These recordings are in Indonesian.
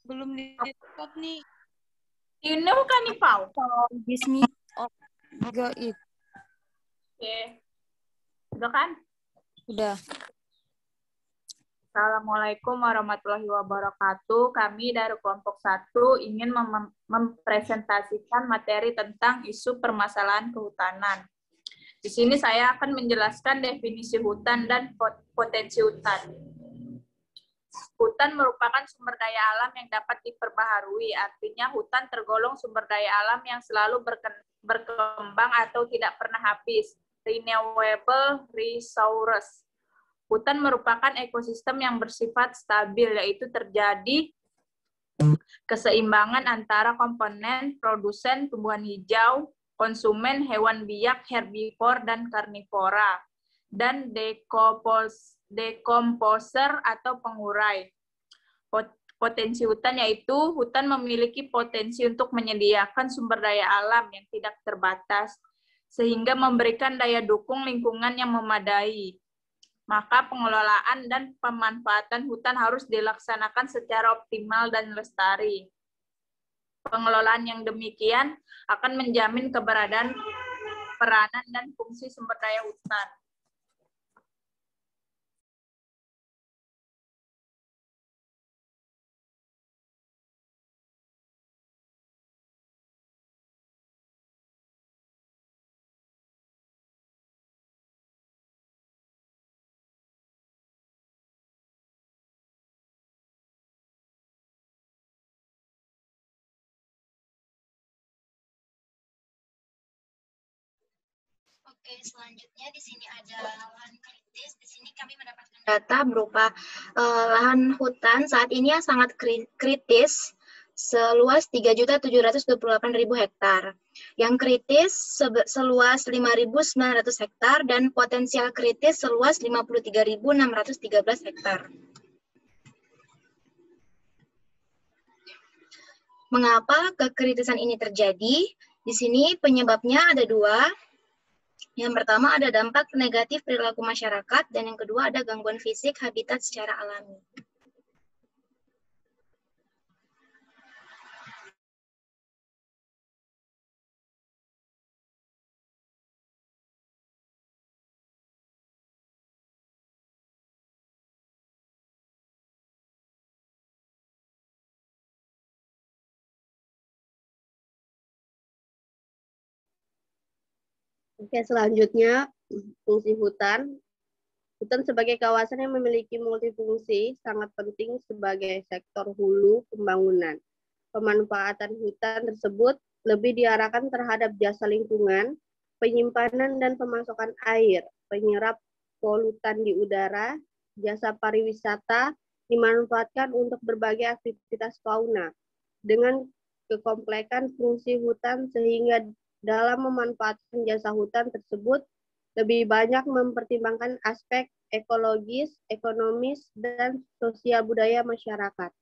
Belum di-record nih. Ini bukan nih, Pau. Bismillah. Oh, gaib. Oke. Udah kan? Udah. Assalamualaikum warahmatullahi wabarakatuh. Kami dari kelompok 1 ingin mempresentasikan materi tentang isu permasalahan kehutanan. Di sini saya akan menjelaskan definisi hutan dan potensi hutan. Hutan merupakan sumber daya alam yang dapat diperbaharui, artinya hutan tergolong sumber daya alam yang selalu berkembang atau tidak pernah habis, renewable resource. Hutan merupakan ekosistem yang bersifat stabil, yaitu terjadi keseimbangan antara komponen produsen tumbuhan hijau, konsumen hewan biak, herbivora, dan karnivora, dan dekomposer atau pengurai. Potensi hutan yaitu hutan memiliki potensi untuk menyediakan sumber daya alam yang tidak terbatas, sehingga memberikan daya dukung lingkungan yang memadai. Maka pengelolaan dan pemanfaatan hutan harus dilaksanakan secara optimal dan lestari. Pengelolaan yang demikian akan menjamin keberadaan, peranan, dan fungsi sumber daya hutan. Oke, selanjutnya di sini ada lahan kritis. Di sini kami mendapatkan data berupa lahan hutan saat ini yang sangat kritis seluas 3.728.000 hektar. Yang kritis seluas 5.900 hektar dan potensial kritis seluas 53.613 hektar. Mengapa kekritisan ini terjadi? Di sini penyebabnya ada dua. Yang pertama ada dampak negatif perilaku masyarakat, dan yang kedua ada gangguan fisik habitat secara alami. Oke, selanjutnya fungsi hutan. Hutan sebagai kawasan yang memiliki multifungsi sangat penting sebagai sektor hulu pembangunan. Pemanfaatan hutan tersebut lebih diarahkan terhadap jasa lingkungan, penyimpanan dan pemasokan air, penyerap polutan di udara, jasa pariwisata, dimanfaatkan untuk berbagai aktivitas fauna. Dengan kekomplekan fungsi hutan sehingga dalam memanfaatkan jasa hutan tersebut lebih banyak mempertimbangkan aspek ekologis, ekonomis, dan sosial budaya masyarakat.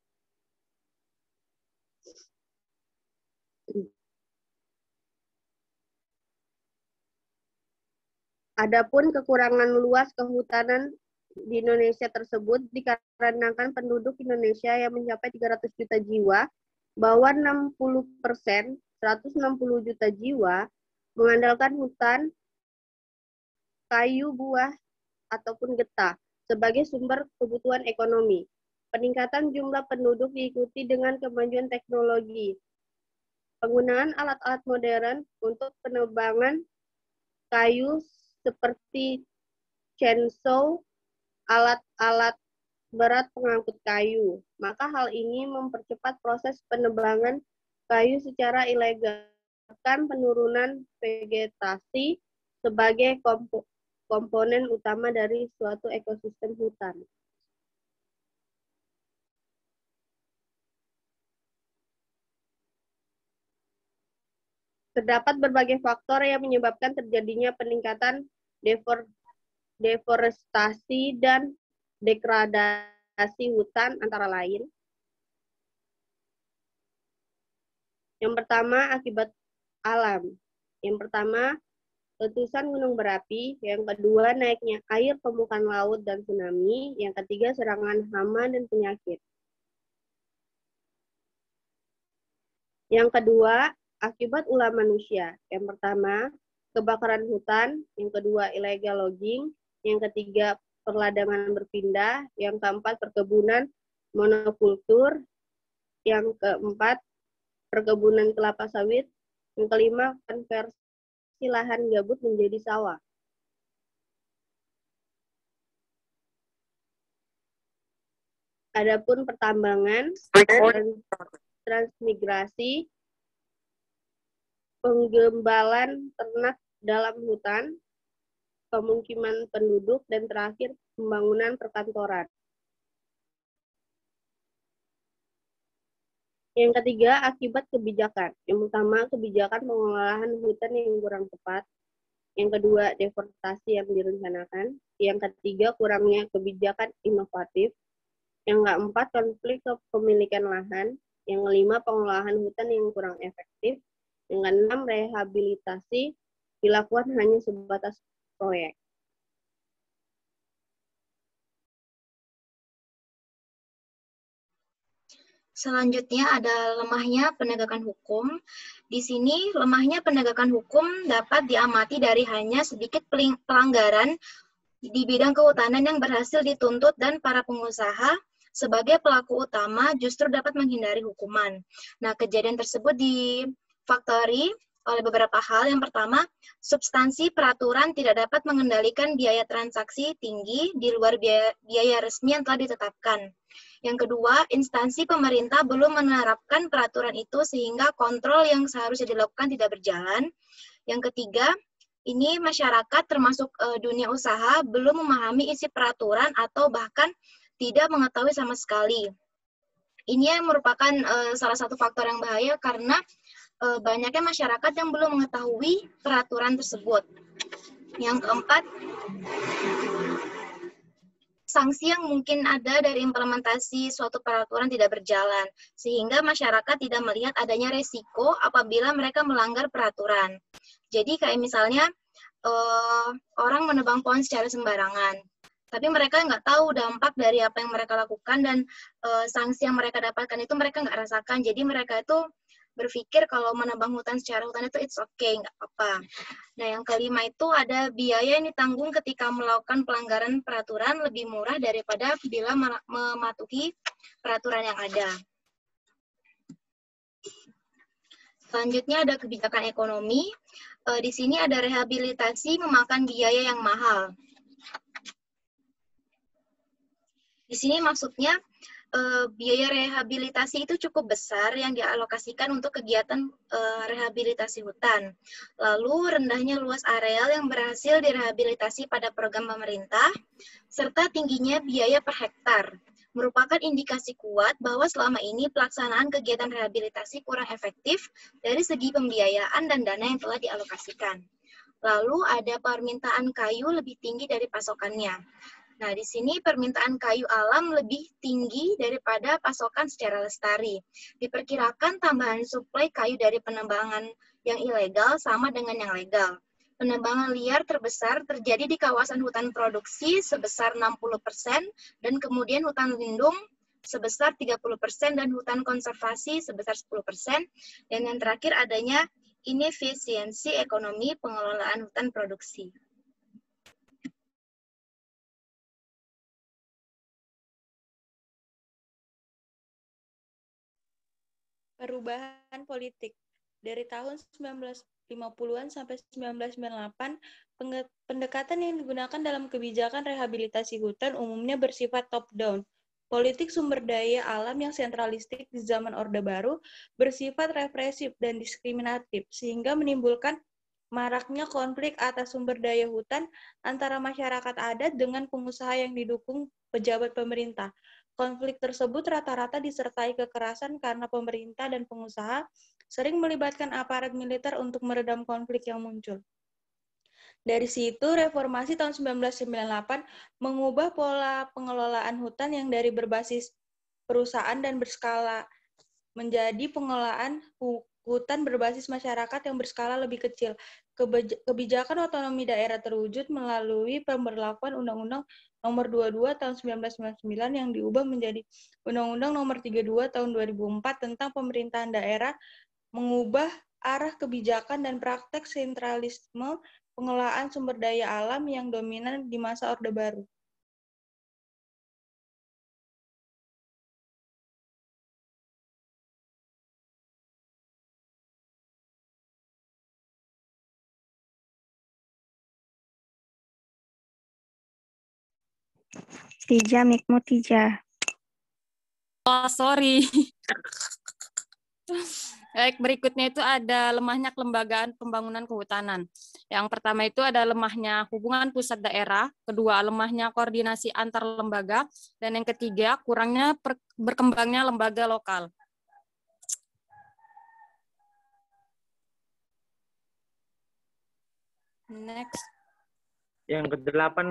Adapun kekurangan luas kehutanan di Indonesia tersebut dikarenakan penduduk Indonesia yang mencapai 300 juta jiwa, bahwa 60%, 160 juta jiwa, mengandalkan hutan, kayu buah, ataupun getah sebagai sumber kebutuhan ekonomi. Peningkatan jumlah penduduk diikuti dengan kemajuan teknologi. Penggunaan alat-alat modern untuk penebangan kayu seperti chainsaw, alat-alat berat pengangkut kayu. Maka hal ini mempercepat proses penebangan kayu secara ilegal, bahkan penurunan vegetasi sebagai komponen utama dari suatu ekosistem hutan. Terdapat berbagai faktor yang menyebabkan terjadinya peningkatan deforestasi dan degradasi hutan, antara lain. Yang pertama, akibat alam. Yang pertama, letusan gunung berapi. Yang kedua, naiknya air permukaan laut dan tsunami. Yang ketiga, serangan hama dan penyakit. Yang kedua, akibat ulah manusia. Yang pertama, kebakaran hutan. Yang kedua, illegal logging. Yang ketiga, perladangan berpindah. Yang keempat, perkebunan monokultur. Yang keempat, perkebunan kelapa sawit. Yang kelima, konversi lahan gabut menjadi sawah. Adapun pertambangan, transmigrasi, penggembalan ternak dalam hutan, pemukiman penduduk, dan terakhir pembangunan perkantoran. Yang ketiga, akibat kebijakan. Yang pertama, kebijakan pengelolaan hutan yang kurang tepat. Yang kedua, deforestasi yang direncanakan. Yang ketiga, kurangnya kebijakan inovatif. Yang keempat, konflik kepemilikan lahan. Yang kelima, pengelolaan hutan yang kurang efektif. Yang keenam, rehabilitasi dilakukan hanya sebatas proyek. Selanjutnya ada lemahnya penegakan hukum. Di sini lemahnya penegakan hukum dapat diamati dari hanya sedikit pelanggaran di bidang kehutanan yang berhasil dituntut dan para pengusaha sebagai pelaku utama justru dapat menghindari hukuman. Nah, kejadian tersebut difaktori oleh beberapa hal. Yang pertama, substansi peraturan tidak dapat mengendalikan biaya transaksi tinggi di luar biaya resmi yang telah ditetapkan. Yang kedua, instansi pemerintah belum menerapkan peraturan itu sehingga kontrol yang seharusnya dilakukan tidak berjalan. Yang ketiga, ini masyarakat termasuk dunia usaha belum memahami isi peraturan atau bahkan tidak mengetahui sama sekali. Ini yang merupakan salah satu faktor yang bahaya karena banyaknya masyarakat yang belum mengetahui peraturan tersebut. Yang keempat, sanksi yang mungkin ada dari implementasi suatu peraturan tidak berjalan, sehingga masyarakat tidak melihat adanya resiko apabila mereka melanggar peraturan. Jadi kayak misalnya orang menebang pohon secara sembarangan, tapi mereka nggak tahu dampak dari apa yang mereka lakukan dan sanksi yang mereka dapatkan itu mereka nggak rasakan. Jadi mereka itu berpikir kalau menebang hutan secara hutan itu it's okay, nggak apa-apa. Nah, yang kelima itu ada biaya yang ditanggung ketika melakukan pelanggaran peraturan lebih murah daripada bila mematuhi peraturan yang ada. Selanjutnya ada kebijakan ekonomi. Di sini ada rehabilitasi memakan biaya yang mahal. Di sini maksudnya biaya rehabilitasi itu cukup besar yang dialokasikan untuk kegiatan rehabilitasi hutan. Lalu rendahnya luas areal yang berhasil direhabilitasi pada program pemerintah, serta tingginya biaya per hektar, merupakan indikasi kuat bahwa selama ini pelaksanaan kegiatan rehabilitasi kurang efektif dari segi pembiayaan dan dana yang telah dialokasikan. Lalu ada permintaan kayu lebih tinggi dari pasokannya. Nah, di sini permintaan kayu alam lebih tinggi daripada pasokan secara lestari. Diperkirakan tambahan suplai kayu dari penebangan yang ilegal sama dengan yang legal. Penebangan liar terbesar terjadi di kawasan hutan produksi sebesar 60% dan kemudian hutan lindung sebesar 30% dan hutan konservasi sebesar 10%. Dan yang terakhir adanya inefisiensi ekonomi pengelolaan hutan produksi. Perubahan politik. Dari tahun 1950-an sampai 1998, pendekatan yang digunakan dalam kebijakan rehabilitasi hutan umumnya bersifat top-down. Politik sumber daya alam yang sentralistik di zaman Orde Baru bersifat represif dan diskriminatif, sehingga menimbulkan maraknya konflik atas sumber daya hutan antara masyarakat adat dengan pengusaha yang didukung pejabat pemerintah. Konflik tersebut rata-rata disertai kekerasan karena pemerintah dan pengusaha sering melibatkan aparat militer untuk meredam konflik yang muncul. Dari situ, reformasi tahun 1998 mengubah pola pengelolaan hutan yang dari berbasis perusahaan dan berskala menjadi pengelolaan hutan berbasis masyarakat yang berskala lebih kecil. Kebijakan otonomi daerah terwujud melalui pemberlakuan Undang-Undang Nomor 22 Tahun 1999 yang diubah menjadi Undang-Undang Nomor 32 Tahun 2004 tentang pemerintahan daerah mengubah arah kebijakan dan praktek sentralisme pengelolaan sumber daya alam yang dominan di masa Orde Baru. Tija, mikmu Tija. Oh, sorry. Baik, berikutnya itu ada lemahnya kelembagaan pembangunan kehutanan. Yang pertama itu ada lemahnya hubungan pusat daerah, kedua lemahnya koordinasi antar lembaga, dan yang ketiga kurangnya berkembangnya lembaga lokal. Next. Yang kedelapan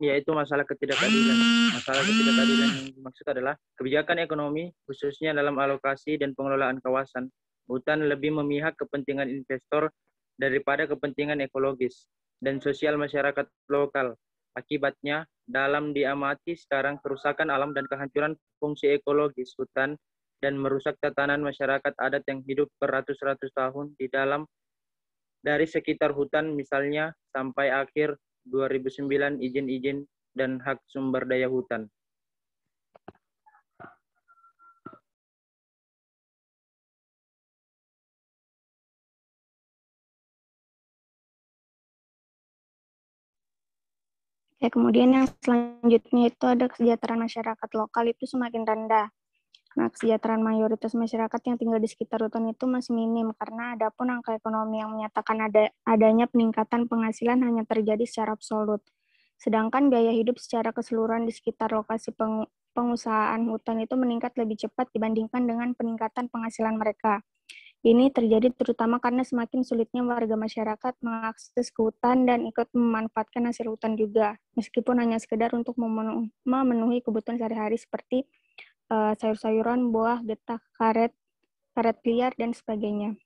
yaitu masalah ketidakadilan. Masalah ketidakadilan yang dimaksud adalah kebijakan ekonomi, khususnya dalam alokasi dan pengelolaan kawasan hutan lebih memihak kepentingan investor daripada kepentingan ekologis dan sosial masyarakat lokal. Akibatnya, dalam diamati sekarang kerusakan alam dan kehancuran fungsi ekologis hutan dan merusak tatanan masyarakat adat yang hidup beratus-ratus tahun di dalam dari sekitar hutan, misalnya sampai akhir 2009 izin-izin dan hak sumber daya hutan. Ya, kemudian yang selanjutnya itu ada kesejahteraan masyarakat lokal itu semakin rendah. Nah, kesejahteraan mayoritas masyarakat yang tinggal di sekitar hutan itu masih minim karena ada pun angka ekonomi yang menyatakan adanya peningkatan penghasilan hanya terjadi secara absolut. Sedangkan biaya hidup secara keseluruhan di sekitar lokasi pengusahaan hutan itu meningkat lebih cepat dibandingkan dengan peningkatan penghasilan mereka. Ini terjadi terutama karena semakin sulitnya warga masyarakat mengakses ke hutan dan ikut memanfaatkan hasil hutan juga, meskipun hanya sekedar untuk memenuhi kebutuhan sehari-hari seperti sayur-sayuran, buah, getah, karet liar, dan sebagainya.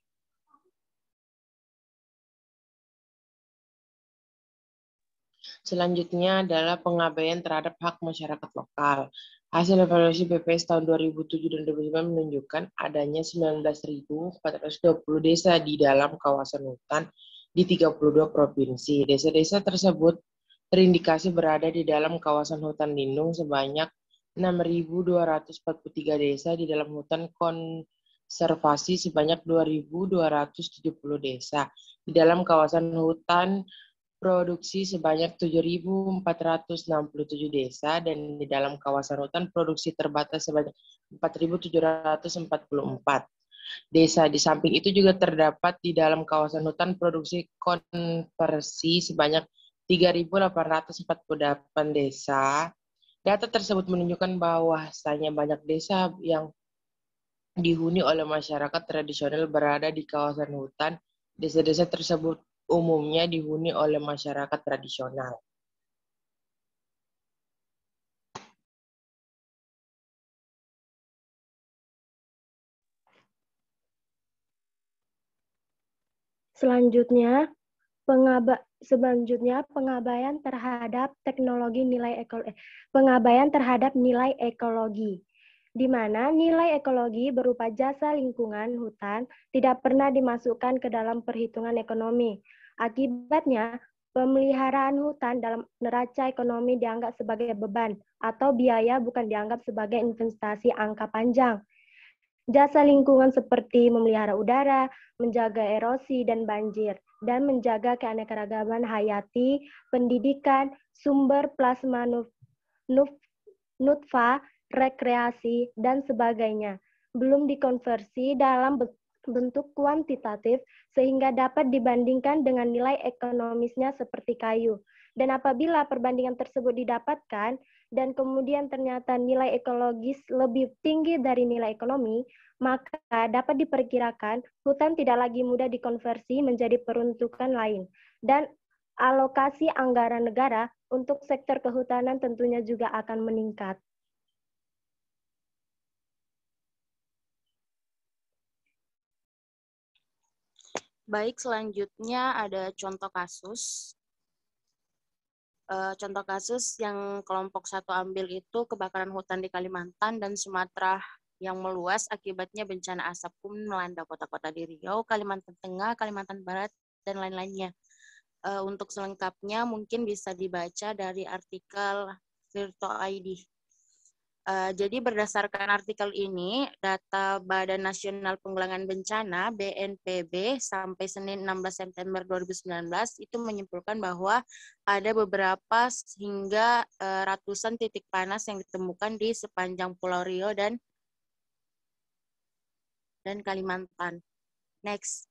Selanjutnya adalah pengabaian terhadap hak masyarakat lokal. Hasil evaluasi BPS tahun 2007 dan 2009 menunjukkan adanya 19.420 desa di dalam kawasan hutan di 32 provinsi. Desa-desa tersebut terindikasi berada di dalam kawasan hutan lindung sebanyak 6.243 desa, di dalam hutan konservasi sebanyak 2.270 desa, di dalam kawasan hutan produksi sebanyak 7.467 desa, dan di dalam kawasan hutan produksi terbatas sebanyak 4.744 desa. Di samping itu juga terdapat di dalam kawasan hutan produksi konversi sebanyak 3.848 desa. Data tersebut menunjukkan bahwasanya banyak desa yang dihuni oleh masyarakat tradisional berada di kawasan hutan. Desa-desa tersebut umumnya dihuni oleh masyarakat tradisional. Selanjutnya, pengabaian terhadap pengabaian terhadap nilai ekologi, di mana nilai ekologi berupa jasa lingkungan hutan tidak pernah dimasukkan ke dalam perhitungan ekonomi. Akibatnya, pemeliharaan hutan dalam neraca ekonomi dianggap sebagai beban atau biaya, bukan dianggap sebagai investasi angka panjang. Jasa lingkungan seperti memelihara udara, menjaga erosi dan banjir, dan menjaga keanekaragaman hayati, pendidikan, sumber plasma nutfa, rekreasi, dan sebagainya, belum dikonversi dalam bentuk kuantitatif sehingga dapat dibandingkan dengan nilai ekonomisnya seperti kayu. Dan apabila perbandingan tersebut didapatkan dan kemudian ternyata nilai ekologis lebih tinggi dari nilai ekonomi, maka dapat diperkirakan hutan tidak lagi mudah dikonversi menjadi peruntukan lain. Dan alokasi anggaran negara untuk sektor kehutanan tentunya juga akan meningkat. Baik, selanjutnya ada contoh kasus. Contoh kasus yang kelompok 1 ambil itu kebakaran hutan di Kalimantan dan Sumatera yang meluas akibatnya bencana asap pun melanda kota-kota di Riau, Kalimantan Tengah, Kalimantan Barat, dan lain-lainnya. Untuk selengkapnya mungkin bisa dibaca dari artikel Tirto ID. Jadi berdasarkan artikel ini, data Badan Nasional Penanggulangan Bencana (BNPB) sampai Senin 16 September 2019 itu menyimpulkan bahwa ada beberapa hingga ratusan titik panas yang ditemukan di sepanjang Pulau Riau dan Kalimantan. Next.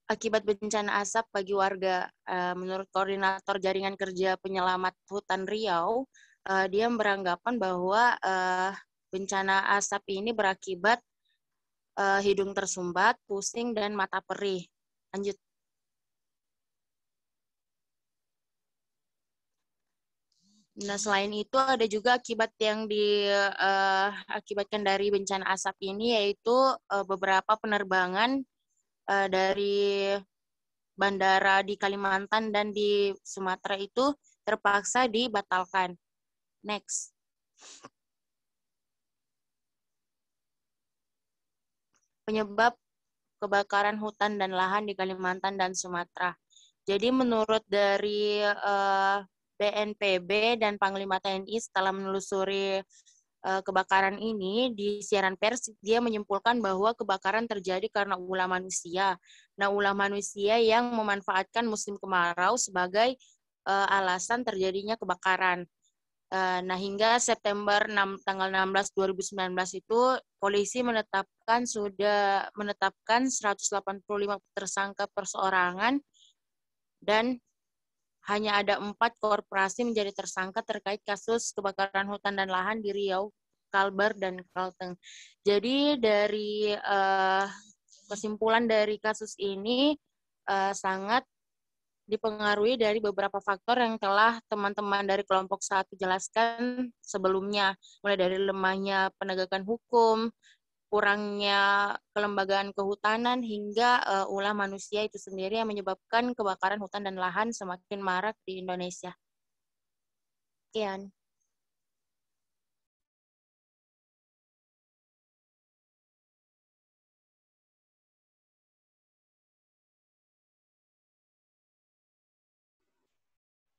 Akibat bencana asap bagi warga, menurut Koordinator Jaringan Kerja Penyelamat Hutan Riau, dia beranggapan bahwa bencana asap ini berakibat hidung tersumbat, pusing, dan mata perih. Lanjut. Nah, selain itu ada juga akibat yang diakibatkan dari bencana asap ini, yaitu beberapa penerbangan dari bandara di Kalimantan dan di Sumatera itu terpaksa dibatalkan. Next. Penyebab kebakaran hutan dan lahan di Kalimantan dan Sumatera. Jadi menurut dari BNPB dan Panglima TNI setelah menelusuri kebakaran ini di siaran pers, dia menyimpulkan bahwa kebakaran terjadi karena ulah manusia. Nah, ulah manusia yang memanfaatkan musim kemarau sebagai alasan terjadinya kebakaran. Nah, hingga September tanggal 16 2019 itu polisi sudah menetapkan 185 tersangka perseorangan dan hanya ada 4 korporasi menjadi tersangka terkait kasus kebakaran hutan dan lahan di Riau, Kalbar, dan Kalteng. Jadi dari kesimpulan dari kasus ini sangat dipengaruhi dari beberapa faktor yang telah teman-teman dari kelompok 1 jelaskan sebelumnya, mulai dari lemahnya penegakan hukum, kurangnya kelembagaan kehutanan, hingga ulah manusia itu sendiri yang menyebabkan kebakaran hutan dan lahan semakin marak di Indonesia. Sekian.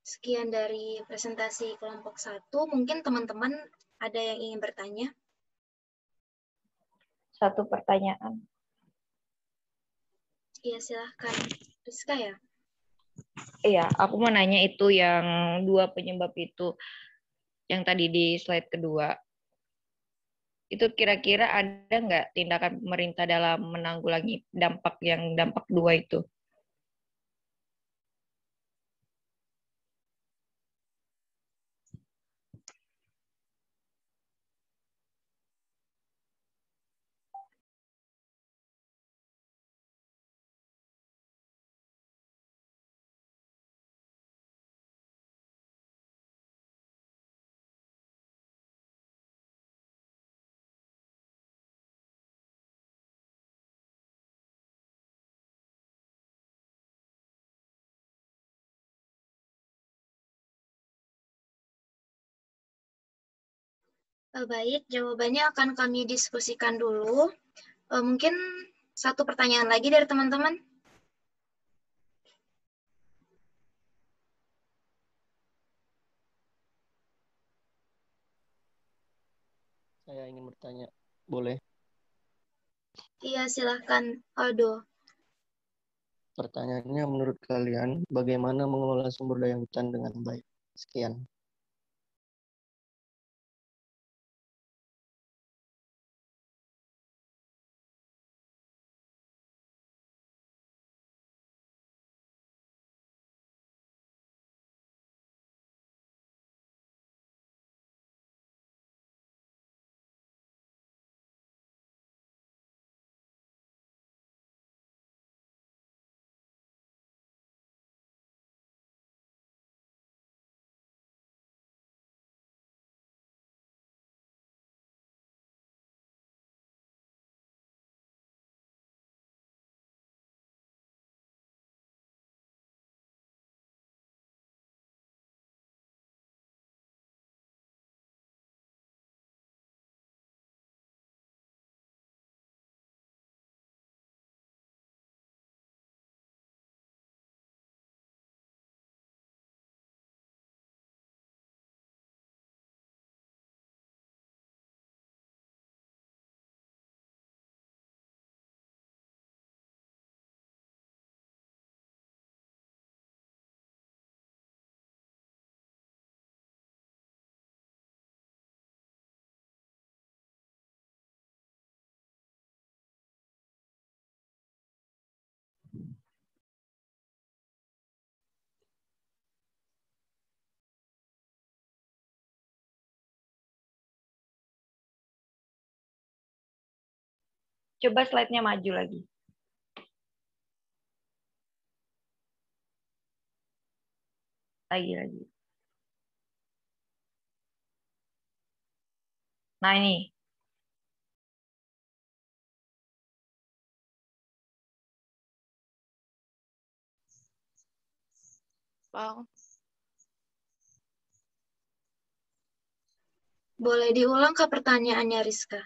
Sekian dari presentasi kelompok 1. Mungkin teman-teman ada yang ingin bertanya? Satu pertanyaan. Iya, silahkan. Rizka ya? Iya, aku mau nanya itu yang 2 penyebab itu, yang tadi di slide kedua. Itu kira-kira ada nggak tindakan pemerintah dalam menanggulangi dampak 2 itu? Baik, jawabannya akan kami diskusikan dulu. Mungkin satu pertanyaan lagi dari teman-teman. Saya ingin bertanya, boleh? Iya, silahkan Aldo. Pertanyaannya, menurut kalian bagaimana mengelola sumber daya hutan dengan baik? Sekian. Coba slide-nya maju lagi. Lagi. Nah, ini. Wow. Boleh diulang ke pertanyaannya, Rizka?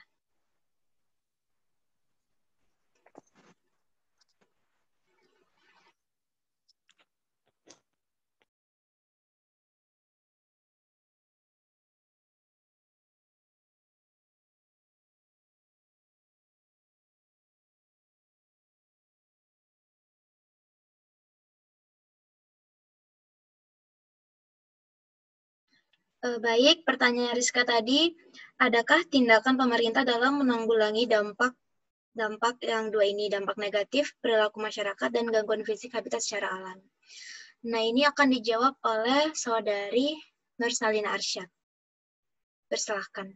Baik, pertanyaan Rizka tadi, adakah tindakan pemerintah dalam menanggulangi dampak yang dua ini, dampak negatif, perilaku masyarakat, dan gangguan fisik habitat secara alam? Nah, ini akan dijawab oleh Saudari Nursalina Arsyad. Persilahkan.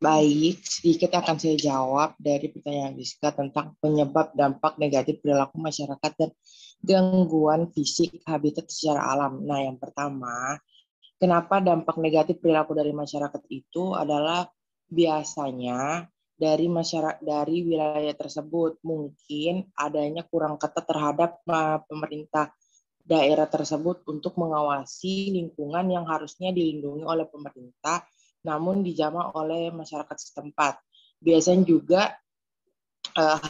Baik, sedikit akan saya jawab dari pertanyaan Rizka tentang penyebab dampak negatif perilaku masyarakat dan gangguan fisik habitat secara alam. Nah, yang pertama, kenapa dampak negatif perilaku dari masyarakat itu adalah biasanya dari wilayah tersebut mungkin adanya kurang ketat terhadap pemerintah daerah tersebut untuk mengawasi lingkungan yang harusnya dilindungi oleh pemerintah namun dijamah oleh masyarakat setempat. Biasanya juga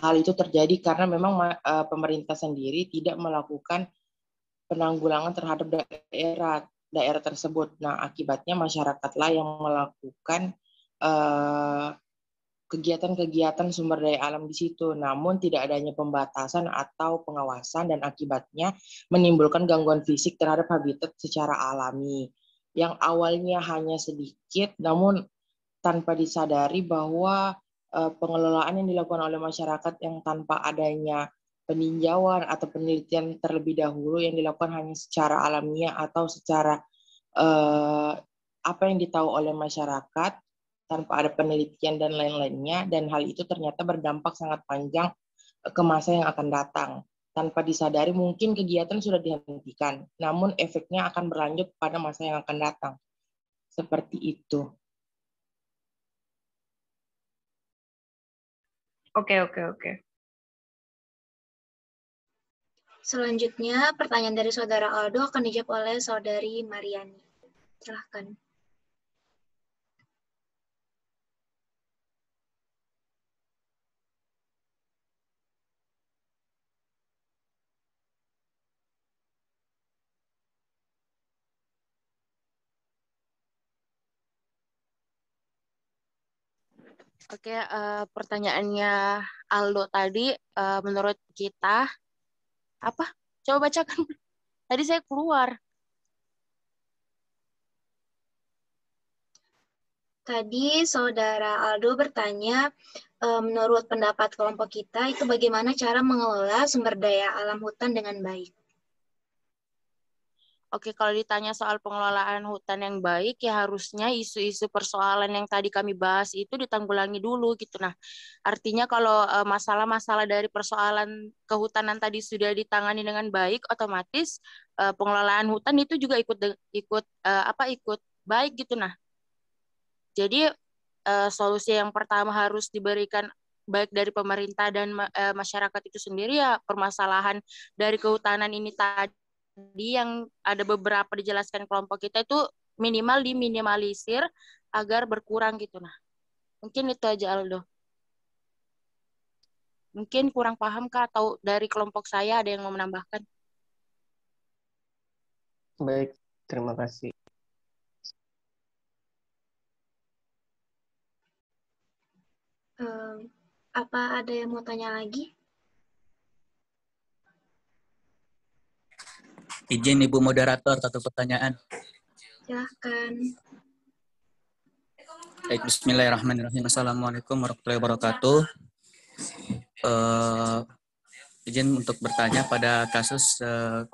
hal itu terjadi karena memang pemerintah sendiri tidak melakukan penanggulangan terhadap daerah tersebut. Nah, akibatnya masyarakatlah yang melakukan kegiatan-kegiatan sumber daya alam di situ. Namun tidak adanya pembatasan atau pengawasan dan akibatnya menimbulkan gangguan fisik terhadap habitat secara alami. Yang awalnya hanya sedikit, namun tanpa disadari bahwa pengelolaan yang dilakukan oleh masyarakat yang tanpa adanya peninjauan atau penelitian terlebih dahulu yang dilakukan hanya secara alamiah atau secara apa yang ditahu oleh masyarakat tanpa ada penelitian dan lain-lainnya, dan hal itu ternyata berdampak sangat panjang ke masa yang akan datang. Tanpa disadari mungkin kegiatan sudah dihentikan, namun efeknya akan berlanjut pada masa yang akan datang. Seperti itu. Oke. Selanjutnya, pertanyaan dari Saudara Aldo akan dijawab oleh Saudari Mariani. Silahkan. Oke, pertanyaannya Aldo tadi, menurut kita, apa? Coba bacakan. Tadi saya keluar. Tadi Saudara Aldo bertanya, menurut pendapat kelompok kita, itu bagaimana cara mengelola sumber daya alam hutan dengan baik? Oke, kalau ditanya soal pengelolaan hutan yang baik, ya harusnya isu-isu persoalan yang tadi kami bahas itu ditanggulangi dulu gitu. Nah, artinya kalau masalah-masalah dari persoalan kehutanan tadi sudah ditangani dengan baik, otomatis pengelolaan hutan itu juga ikut baik gitu. Nah, jadi solusi yang pertama harus diberikan baik dari pemerintah dan masyarakat itu sendiri ya permasalahan dari kehutanan ini tadi yang ada beberapa dijelaskan kelompok kita itu minimal diminimalisir agar berkurang gitu. Nah, mungkin itu aja Aldo. Mungkin kurang paham Kak atau dari kelompok saya ada yang mau menambahkan? Baik, terima kasih. Apa ada yang mau tanya lagi? Izin Ibu Moderator, satu pertanyaan. Silahkan. Baik, bismillahirrahmanirrahim. Assalamualaikum warahmatullahi wabarakatuh. Izin untuk bertanya pada kasus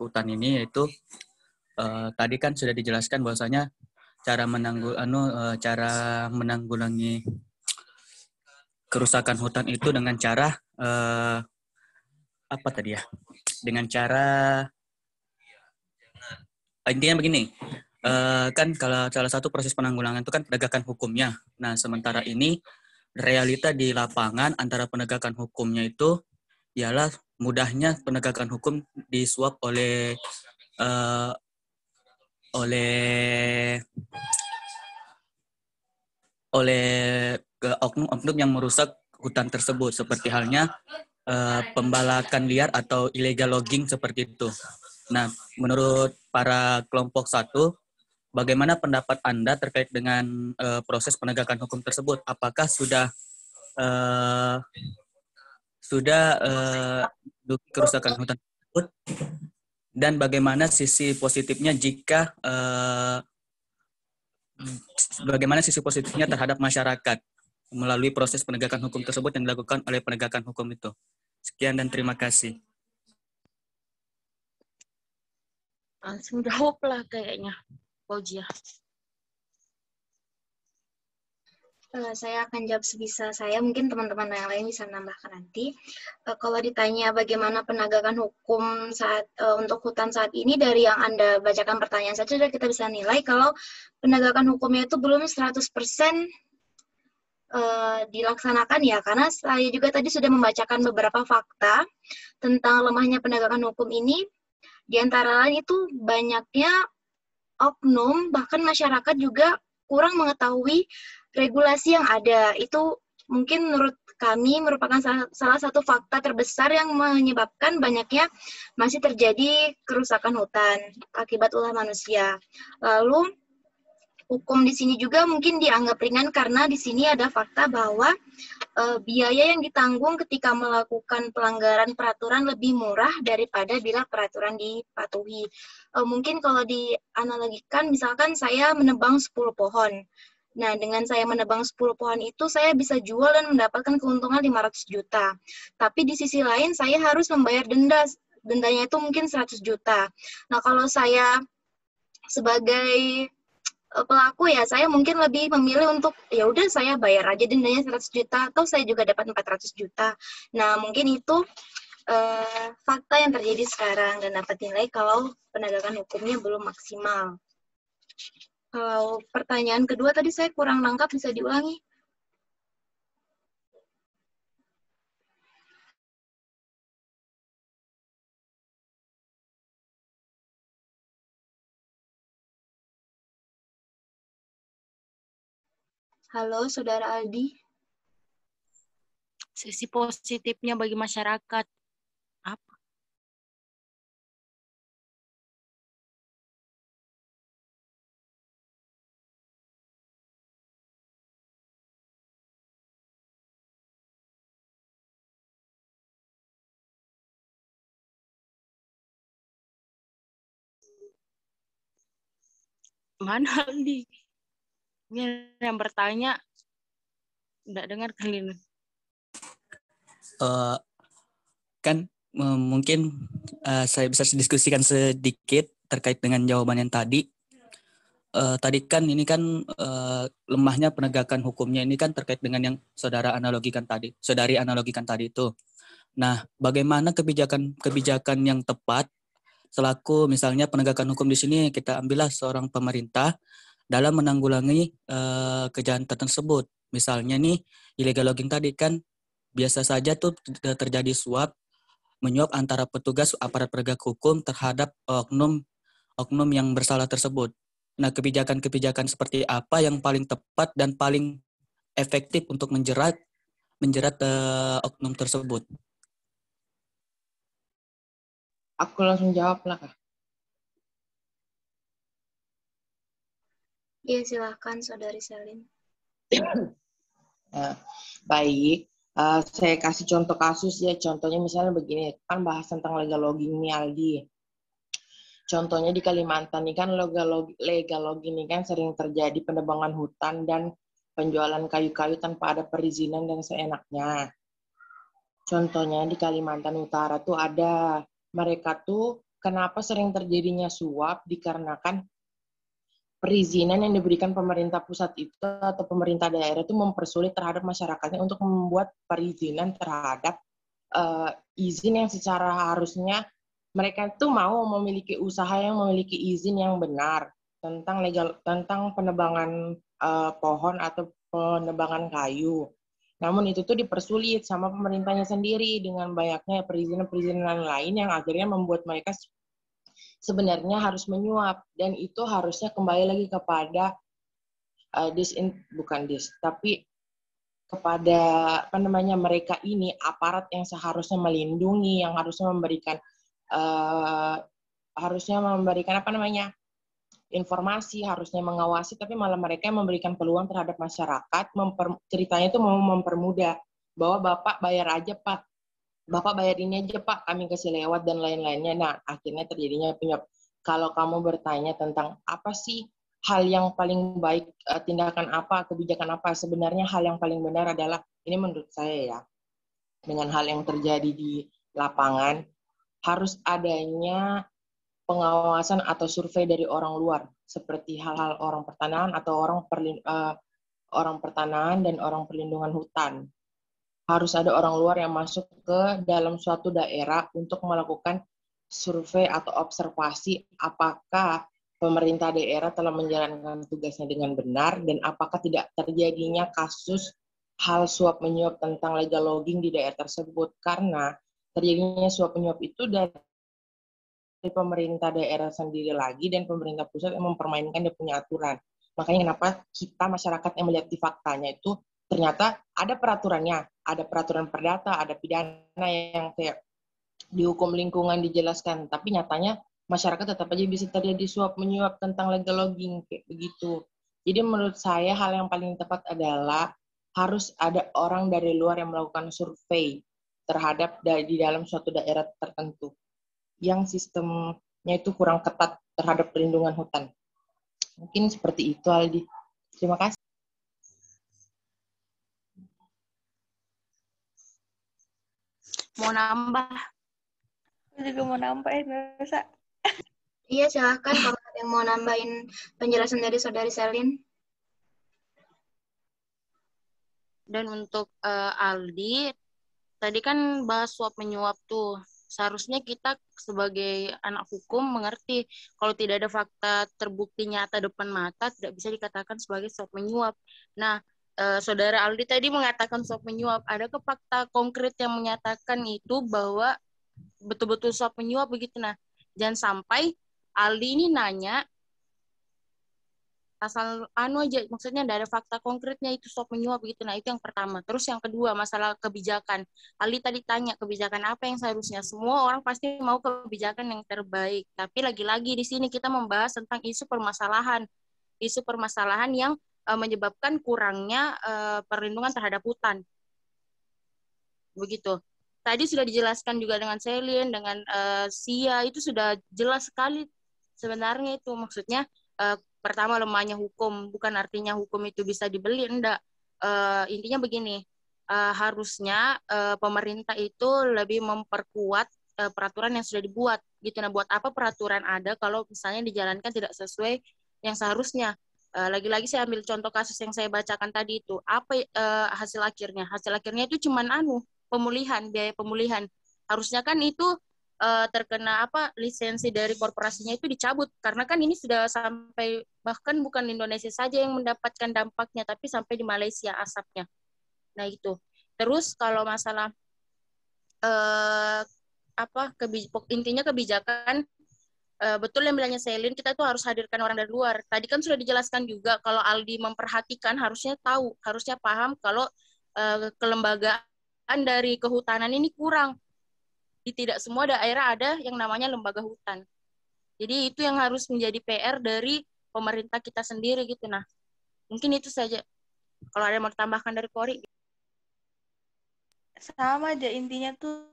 hutan ini, yaitu tadi kan sudah dijelaskan bahwasanya cara menanggulangi kerusakan hutan itu dengan cara apa tadi ya? Dengan cara intinya begini, kan kalau salah satu proses penanggulangan itu kan penegakan hukumnya. Nah, sementara ini realita di lapangan antara penegakan hukumnya itu ialah mudahnya penegakan hukum disuap oleh oknum-oknum yang merusak hutan tersebut, seperti halnya pembalakan liar atau illegal logging seperti itu. Nah, menurut para kelompok 1, bagaimana pendapat Anda terkait dengan proses penegakan hukum tersebut? Apakah sudah kerusakan hutan tersebut? Dan bagaimana sisi positifnya bagaimana sisi positifnya terhadap masyarakat melalui proses penegakan hukum tersebut yang dilakukan oleh penegakan hukum itu? Sekian dan terima kasih. Langsung jawab lah kayaknya, Fauzia. Saya akan jawab sebisa saya, mungkin teman-teman yang lain bisa menambahkan nanti. Kalau ditanya bagaimana penegakan hukum untuk hutan saat ini, dari yang Anda bacakan pertanyaan saja sudah kita bisa nilai kalau penegakan hukumnya itu belum 100% dilaksanakan ya, karena saya juga tadi sudah membacakan beberapa fakta tentang lemahnya penegakan hukum ini. Di antara lain itu banyaknya oknum, bahkan masyarakat juga kurang mengetahui regulasi yang ada. Itu mungkin menurut kami merupakan salah satu fakta terbesar yang menyebabkan banyaknya masih terjadi kerusakan hutan akibat ulah manusia. Lalu hukum di sini juga mungkin dianggap ringan karena di sini ada fakta bahwa biaya yang ditanggung ketika melakukan pelanggaran peraturan lebih murah daripada bila peraturan dipatuhi. Mungkin kalau dianalogikan, misalkan saya menebang 10 pohon. Nah, dengan saya menebang 10 pohon itu, saya bisa jual dan mendapatkan keuntungan 500 juta. Tapi di sisi lain, saya harus membayar denda. Dendanya itu mungkin 100 juta. Nah, kalau saya sebagai pelaku ya, saya mungkin lebih memilih untuk ya udah saya bayar aja dendanya 100 juta atau saya juga dapat 400 juta. Nah, mungkin itu fakta yang terjadi sekarang dan dapat nilai kalau penegakan hukumnya belum maksimal. Kalau pertanyaan kedua tadi saya kurang nangkap, bisa diulangi? Halo, Saudara Aldi. Sisi positifnya bagi masyarakat. Apa? Mana Aldi? Yang bertanya nggak dengar kali ini. Kan mungkin saya bisa diskusikan sedikit terkait dengan jawaban yang tadi. Tadi kan ini kan lemahnya penegakan hukumnya ini kan terkait dengan yang saudari analogikan tadi itu. Nah, bagaimana kebijakan yang tepat selaku misalnya penegakan hukum di sini kita ambillah seorang pemerintah dalam menanggulangi kejahatan tersebut. Misalnya nih illegal logging tadi kan biasa saja tuh terjadi suap menyuap antara petugas aparat penegak hukum terhadap oknum yang bersalah tersebut. Nah, kebijakan-kebijakan seperti apa yang paling tepat dan paling efektif untuk menjerat oknum tersebut? Aku langsung jawab lah, Kak. Iya, silakan Saudari Selin. Baik, saya kasih contoh kasus ya. Contohnya misalnya begini, kan bahas tentang legal logging nih Aldi. Contohnya di Kalimantan nih kan legal logging ini kan sering terjadi penebangan hutan dan penjualan kayu-kayu tanpa ada perizinan dan seenaknya. Contohnya di Kalimantan Utara tuh ada, mereka tuh kenapa sering terjadinya suap dikarenakan perizinan yang diberikan pemerintah pusat itu atau pemerintah daerah itu mempersulit terhadap masyarakatnya untuk membuat perizinan terhadap izin yang secara harusnya mereka itu mau memiliki usaha yang memiliki izin yang benar tentang penebangan pohon atau penebangan kayu. Namun itu tuh dipersulit sama pemerintahnya sendiri dengan banyaknya perizinan-perizinan lain yang akhirnya membuat mereka sebenarnya harus menyuap, dan itu harusnya kembali lagi kepada tapi kepada mereka ini, aparat yang seharusnya melindungi, yang harusnya memberikan informasi, harusnya mengawasi, tapi malah mereka yang memberikan peluang terhadap masyarakat. Ceritanya itu mau mempermudah bahwa Bapak bayar aja Pak, Bapak bayar ini aja Pak, kami kasih lewat dan lain-lainnya. Nah, akhirnya terjadinya penyuap. Kalau kamu bertanya tentang apa sih hal yang paling baik, tindakan apa, kebijakan apa, sebenarnya hal yang paling benar adalah, ini menurut saya ya, dengan hal yang terjadi di lapangan, harus adanya pengawasan atau survei dari orang luar, seperti hal-hal orang pertanahan atau orang pertanahan dan orang perlindungan hutan. Harus ada orang luar yang masuk ke dalam suatu daerah untuk melakukan survei atau observasi apakah pemerintah daerah telah menjalankan tugasnya dengan benar dan apakah tidak terjadinya kasus hal suap menyuap tentang legal logging di daerah tersebut. Karena terjadinya suap menyuap itu dari pemerintah daerah sendiri lagi dan pemerintah pusat yang mempermainkan dia punya aturan. Makanya kenapa kita masyarakat yang melihat di faktanya itu ternyata ada peraturannya, ada peraturan perdata, ada pidana yang kayak di hukum lingkungan dijelaskan, tapi nyatanya masyarakat tetap aja bisa terjadi suap menyuap tentang legal logging kayak begitu. Jadi menurut saya hal yang paling tepat adalah harus ada orang dari luar yang melakukan survei terhadap di dalam suatu daerah tertentu yang sistemnya itu kurang ketat terhadap perlindungan hutan. Mungkin seperti itu, Aldi. Terima kasih. Mau nambah? Aku juga mau nambahin, Rosa. Iya, silahkan kalau ada yang mau nambahin penjelasan dari Saudari Selin. Dan untuk Aldi, tadi kan bahas suap menyuap tuh. Seharusnya kita sebagai anak hukum mengerti kalau tidak ada fakta terbukti nyata depan mata tidak bisa dikatakan sebagai suap menyuap. Nah, Saudara Aldi tadi mengatakan suap menyuap. Adakah fakta konkret yang menyatakan itu bahwa betul-betul suap menyuap begitu? Nah, jangan sampai Aldi ini nanya asal aja, maksudnya tidak ada fakta konkretnya itu suap menyuap gitu. Nah, itu yang pertama. Terus yang kedua, masalah kebijakan. Ali tadi tanya kebijakan apa yang seharusnya, semua orang pasti mau kebijakan yang terbaik. Tapi lagi-lagi di sini kita membahas tentang isu permasalahan. Isu permasalahan yang menyebabkan kurangnya perlindungan terhadap hutan. Begitu. Tadi sudah dijelaskan juga dengan Selin, dengan Sia, itu sudah jelas sekali sebenarnya itu. Maksudnya pertama lemahnya hukum, bukan artinya hukum itu bisa dibeli, enggak. Intinya begini, harusnya pemerintah itu lebih memperkuat peraturan yang sudah dibuat. Gitu. Nah, buat apa peraturan ada kalau misalnya dijalankan tidak sesuai yang seharusnya. Lagi-lagi saya ambil contoh kasus yang saya bacakan tadi itu. Apa hasil akhirnya? Hasil akhirnya itu cuma pemulihan, biaya pemulihan. Harusnya kan itu terkena lisensi dari korporasinya itu dicabut karena kan ini sudah sampai bahkan bukan Indonesia saja yang mendapatkan dampaknya tapi sampai di Malaysia asapnya. Nah itu. Terus kalau masalah intinya kebijakan betul yang bilangnya Selin, kita tuh harus hadirkan orang dari luar. Tadi kan sudah dijelaskan juga kalau Aldi memperhatikan harusnya tahu, harusnya paham kalau kelembagaan dari kehutanan ini kurang. Di tidak semua daerah ada yang namanya lembaga hutan. Jadi itu yang harus menjadi PR dari pemerintah kita sendiri gitu. Nah, mungkin itu saja. Kalau ada yang mau ditambahkan dari Kori. Sama aja intinya tuh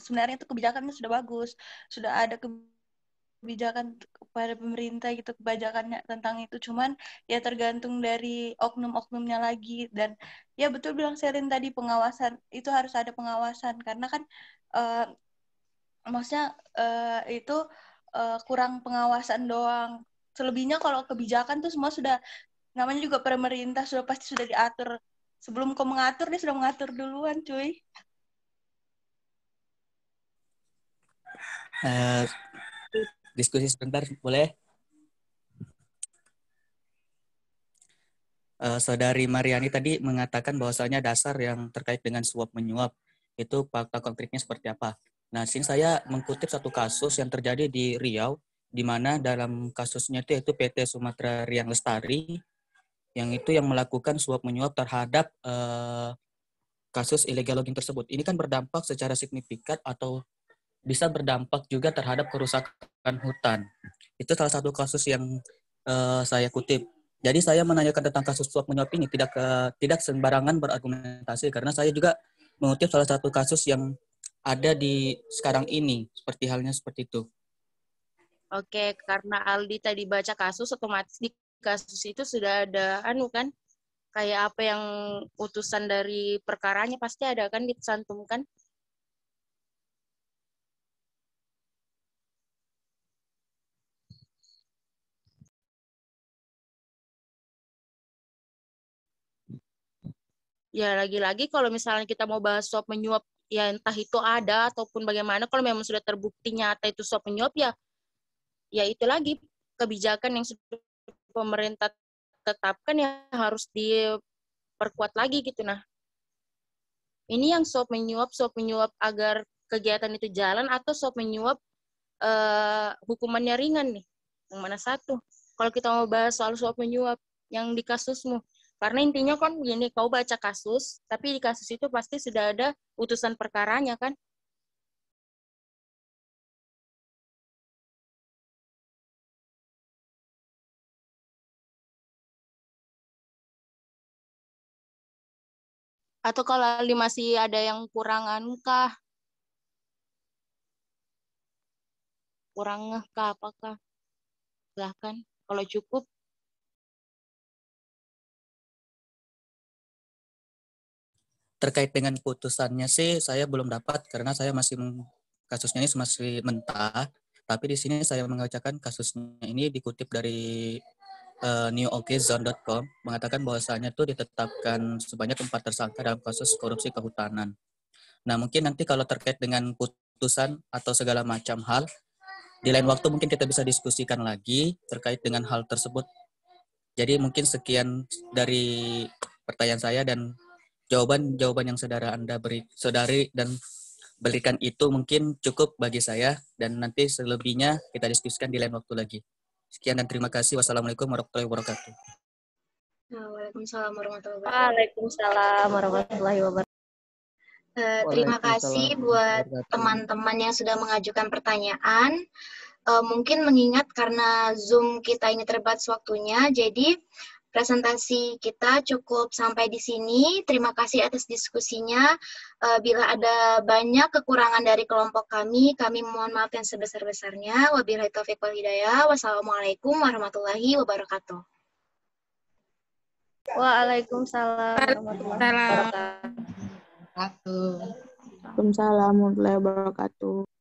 sebenarnya itu kebijakannya sudah bagus, sudah ada kebijakan kepada pemerintah gitu, kebijakannya tentang itu, cuman ya tergantung dari oknum-oknumnya lagi. Dan ya betul bilang Selin tadi, pengawasan itu harus ada pengawasan karena kan maksudnya itu kurang pengawasan doang, selebihnya kalau kebijakan tuh semua sudah, namanya juga pemerintah, sudah pasti sudah diatur. Sebelum kau mengatur, dia sudah mengatur duluan, cuy. Diskusi sebentar, boleh? Saudari Mariani tadi mengatakan bahwasanya dasar yang terkait dengan suap menyuap itu fakta konkretnya seperti apa. Nah, sini saya mengutip satu kasus yang terjadi di Riau, di mana dalam kasusnya itu yaitu PT Sumatera Riang Lestari, yang itu yang melakukan suap menyuap terhadap kasus illegal logging tersebut. Ini kan berdampak secara signifikan atau bisa berdampak juga terhadap kerusakan hutan. Itu salah satu kasus yang saya kutip. Jadi saya menanyakan tentang kasus suap menyuap ini tidak sembarangan berargumentasi, karena saya juga mengutip salah satu kasus yang ada di sekarang ini, seperti halnya seperti itu. Oke, karena Aldi tadi baca kasus, otomatis di kasus itu sudah ada kan, kayak apa yang utusan dari perkaranya pasti ada kan dicantumkan. Ya lagi-lagi kalau misalnya kita mau bahas suap menyuap, ya entah itu ada ataupun bagaimana, kalau memang sudah terbukti nyata itu suap menyuap, ya itu lagi kebijakan yang sudah pemerintah tetapkan ya harus diperkuat lagi gitu. Nah, ini yang suap menyuap agar kegiatan itu jalan, atau suap menyuap hukumannya ringan nih, yang mana satu? Kalau kita mau bahas soal suap menyuap yang di kasusmu, karena intinya kan gini, kau baca kasus, tapi di kasus itu pasti sudah ada utusan perkaranya kan? Atau kalau masih ada yang kurangan kah? Kurang ngeh kah apakah? Silahkan, kalau cukup. Terkait dengan putusannya sih saya belum dapat, karena saya kasusnya ini masih mentah. Tapi di sini saya mengajarkan kasusnya ini dikutip dari newokzone.com, mengatakan bahwasanya itu ditetapkan sebanyak 4 tersangka dalam kasus korupsi kehutanan. Nah, mungkin nanti kalau terkait dengan putusan atau segala macam hal, di lain waktu mungkin kita bisa diskusikan lagi terkait dengan hal tersebut. Jadi mungkin sekian dari pertanyaan saya, dan jawaban yang saudari dan berikan itu mungkin cukup bagi saya, dan nanti selebihnya kita diskusikan di lain waktu lagi. Sekian dan terima kasih. Wassalamualaikum warahmatullahi wabarakatuh. Waalaikumsalam warahmatullahi wabarakatuh. Waalaikumsalam warahmatullahi wabarakatuh. Terima kasih buat teman-teman yang sudah mengajukan pertanyaan. Mungkin mengingat karena Zoom kita ini terbatas waktunya, jadi presentasi kita cukup sampai di sini. Terima kasih atas diskusinya. Bila ada banyak kekurangan dari kelompok kami mohon maaf yang sebesar-besarnya. Wabillahi taufiq wal hidayah. Wassalamualaikum warahmatullahi wabarakatuh. Waalaikumsalam warahmatullahi wabarakatuh. Waalaikumsalam warahmatullahi wabarakatuh.